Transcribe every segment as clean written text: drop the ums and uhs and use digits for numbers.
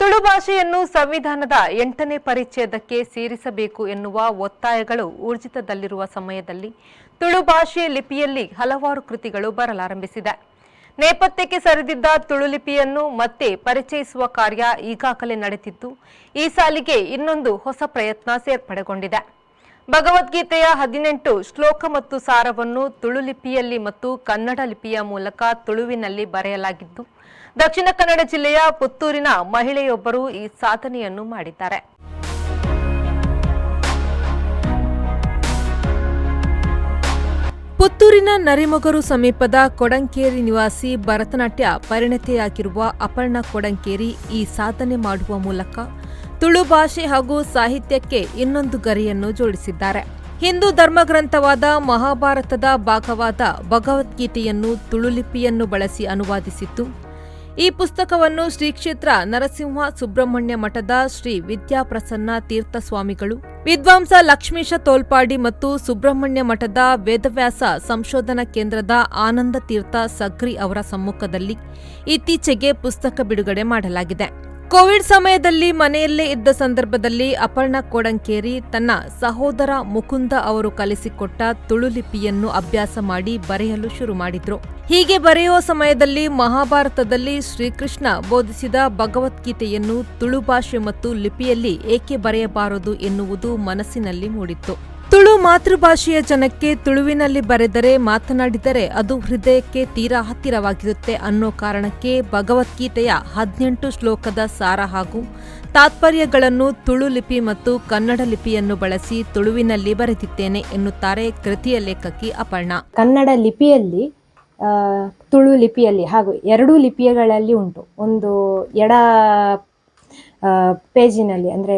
ತುಳು ಭಾಷೆಯನ್ನು ಸಂವಿಧಾನದ 8ನೇ ಪರಿಚ್ಛೇದಕ್ಕೆ ಸೇರಿಸಬೇಕು ಎನ್ನುವ ಒತ್ತಾಯಗಳು ಊರ್ಜಿತದಲ್ಲಿರುವ ಸಮಯದಲ್ಲಿ ತುಳು ಭಾಷೆ ಲಿಪಿಯಲ್ಲಿ ಹಲವಾರು ಕೃತಿಗಳು ಬರಲಾರಂಭಿಸಿದೆ. ನೇಪಥ್ಯಕ್ಕೆ ಸರಿದಿದ್ದ ತುಳು ಲಿಪಿಯನ್ನು ಮತ್ತೆ ಪರಿಚಯಿಸುವ ಕಾರ್ಯ ಈಗಾಗಲೇ ನಡೆದಿದ್ದು, ಈ ಸಾಲಿಗೆ ಇನ್ನೊಂದು ಹೊಸ ಪ್ರಯತ್ನ ಸೇರ್ಪಡೆಗೊಂಡಿದೆ. ಭಗವದ್ಗೀತೆಯ 18 ಶ್ಲೋಕ ಮತ್ತು ಸಾರವನ್ನು ತುಳು ಲಿಪಿಯಲ್ಲಿ ಮತ್ತು ಕನ್ನಡ ಲಿಪಿಯ ಮೂಲಕ ತುಳುವಿನಲ್ಲಿ ಬರೆಯಲಾಗಿದ್ದು, ದಕ್ಷಿಣ ಕನ್ನಡ ಜಿಲ್ಲೆಯ ಪುತ್ತೂರಿನ ಮಹಿಳೆಯೊಬ್ಬರು ಈ ಸಾಧನೆಯನ್ನು ಮಾಡಿದ್ದಾರೆ. ಪುತ್ತೂರಿನ ನರಿಮೊಗರು ಸಮೀಪದ ಕೊಡಂಕೇರಿ ನಿವಾಸಿ ಭರತನಾಟ್ಯ ಪರಿಣತೆಯಾಗಿರುವ ಅಪರ್ಣಾ ಕೊಡಂಕೇರಿ ಈ ಸಾಧನೆ ಮಾಡುವ ಮೂಲಕ ತುಳು ಭಾಷೆ ಹಾಗೂ ಸಾಹಿತ್ಯಕ್ಕೆ ಇನ್ನೊಂದು ಗರಿಯನ್ನು ಜೋಡಿಸಿದ್ದಾರೆ. ಹಿಂದೂ ಧರ್ಮಗ್ರಂಥವಾದ ಮಹಾಭಾರತದ ಭಾಗವಾದ ಭಗವದ್ಗೀತೆಯನ್ನು ತುಳು ಲಿಪಿಯನ್ನು ಬಳಸಿ ಅನುವಾದಿಸಿದ್ದು, ಈ ಪುಸ್ತಕವನ್ನು ಶ್ರೀ ಕ್ಷೇತ್ರ ನರಸಿಂಹ ಸುಬ್ರಹ್ಮಣ್ಯ ಮಠದ ಶ್ರೀ ವಿದ್ಯಾಪ್ರಸನ್ನ ತೀರ್ಥ ಸ್ವಾಮಿಗಳು, ವಿದ್ವಾಂಸ ಲಕ್ಷ್ಮೀಶ ತೋಲ್ಪಾಡಿ ಮತ್ತು ಸುಬ್ರಹ್ಮಣ್ಯ ಮಠದ ವೇದವ್ಯಾಸ ಸಂಶೋಧನಾ ಕೇಂದ್ರದ ಆನಂದ ತೀರ್ಥ ಸಗ್ರಿ ಅವರ ಸಮ್ಮುಖದಲ್ಲಿ ಇತ್ತೀಚೆಗೆ ಪುಸ್ತಕ ಬಿಡುಗಡೆ ಮಾಡಲಾಗಿದೆ. ಕೋವಿಡ್ ಸಮಯದಲ್ಲಿ ಮನೆಯಲ್ಲೇ ಇದ್ದ ಸಂದರ್ಭದಲ್ಲಿ ಅಪರ್ಣಾ ಕೊಡಂಕೇರಿ ತನ್ನ ಸಹೋದರ ಮುಕುಂದ ಅವರು ಕಲಿಸಿಕೊಟ್ಟ ತುಳು ಲಿಪಿಯನ್ನು ಅಭ್ಯಾಸ ಮಾಡಿ ಬರೆಯಲು ಶುರು ಮಾಡಿದ್ರು. ಹೀಗೆ ಬರೆಯುವ ಸಮಯದಲ್ಲಿ ಮಹಾಭಾರತದಲ್ಲಿ ಶ್ರೀಕೃಷ್ಣ ಬೋಧಿಸಿದ ಭಗವದ್ಗೀತೆಯನ್ನು ತುಳು ಭಾಷೆ ಮತ್ತು ಲಿಪಿಯಲ್ಲಿ ಏಕೆ ಬರೆಯಬಾರದು ಎನ್ನುವುದು ಮನಸ್ಸಿನಲ್ಲಿ ಮೂಡಿತ್ತು. ತುಳು ಮಾತೃಭಾಷೆಯ ಜನಕ್ಕೆ ತುಳುವಿನಲ್ಲಿ ಬರೆದರೆ ಮಾತನಾಡಿದರೆ ಅದು ಹೃದಯಕ್ಕೆ ತೀರಾ ಹತ್ತಿರವಾಗಿರುತ್ತೆ ಅನ್ನೋ ಕಾರಣಕ್ಕೆ ಭಗವದ್ಗೀತೆಯ 18 ಶ್ಲೋಕದ ಸಾರ ಹಾಗೂ ತಾತ್ಪರ್ಯಗಳನ್ನು ತುಳು ಲಿಪಿ ಮತ್ತು ಕನ್ನಡ ಲಿಪಿಯನ್ನು ಬಳಸಿ ತುಳುವಿನಲ್ಲಿ ಬರೆದಿದ್ದೇನೆ ಎನ್ನುತ್ತಾರೆ ಕೃತಿಯ ಲೇಖಕಿ ಅಪರ್ಣಾ. ಕನ್ನಡ ಲಿಪಿಯಲ್ಲಿ ತುಳು ಲಿಪಿಯಲ್ಲಿ ಹಾಗೂ ಎರಡೂ ಲಿಪಿಗಳಲ್ಲಿ ಉಂಟು. ಒಂದು ಪೇಜಿನಲ್ಲಿ ಅಂದರೆ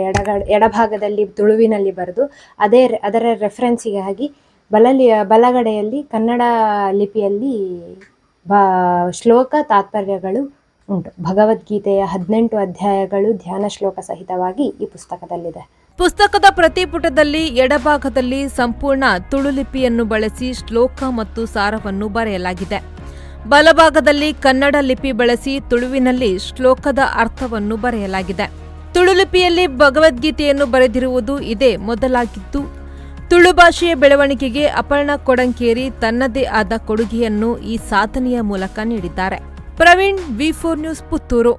ಎಡಭಾಗದಲ್ಲಿ ತುಳುವಿನಲ್ಲಿ ಬರೆದು ಅದರ ರೆಫರೆನ್ಸಿಗಾಗಿ ಬಲಗಡೆಯಲ್ಲಿ ಕನ್ನಡ ಲಿಪಿಯಲ್ಲಿ ಶ್ಲೋಕ ತಾತ್ಪರ್ಯಗಳು ಉಂಟು. ಭಗವದ್ಗೀತೆಯ 18 ಅಧ್ಯಾಯಗಳು ಧ್ಯಾನ ಶ್ಲೋಕ ಸಹಿತವಾಗಿ ಈ ಪುಸ್ತಕದಲ್ಲಿದೆ. ಪುಸ್ತಕದ ಪ್ರತಿ ಪುಟದಲ್ಲಿ ಎಡಭಾಗದಲ್ಲಿ ಸಂಪೂರ್ಣ ತುಳು ಲಿಪಿಯನ್ನು ಬಳಸಿ ಶ್ಲೋಕ ಮತ್ತು ಸಾರವನ್ನು ಬರೆಯಲಾಗಿದೆ. ಬಲಭಾಗದಲ್ಲಿ ಕನ್ನಡ ಲಿಪಿ ಬಳಸಿ ತುಳುವಿನಲ್ಲಿ ಶ್ಲೋಕದ ಅರ್ಥವನ್ನು ಬರೆಯಲಾಗಿದೆ. ತುಳು ಲಿಪಿಯಲ್ಲಿ ಭಗವದ್ಗೀತೆಯನ್ನು ಬರೆದಿರುವುದು ಇದೇ ಮೊದಲಾಗಿದ್ದು, ತುಳು ಭಾಷೆಯ ಬೆಳವಣಿಗೆಗೆ ಅಪರ್ಣಾ ಕೊಡಂಕೇರಿ ತನ್ನದೇ ಆದ ಕೊಡುಗೆಯನ್ನು ಈ ಸಾಧನೆಯ ಮೂಲಕ ನೀಡಿದ್ದಾರೆ. Praveen, V4 news, Puttur.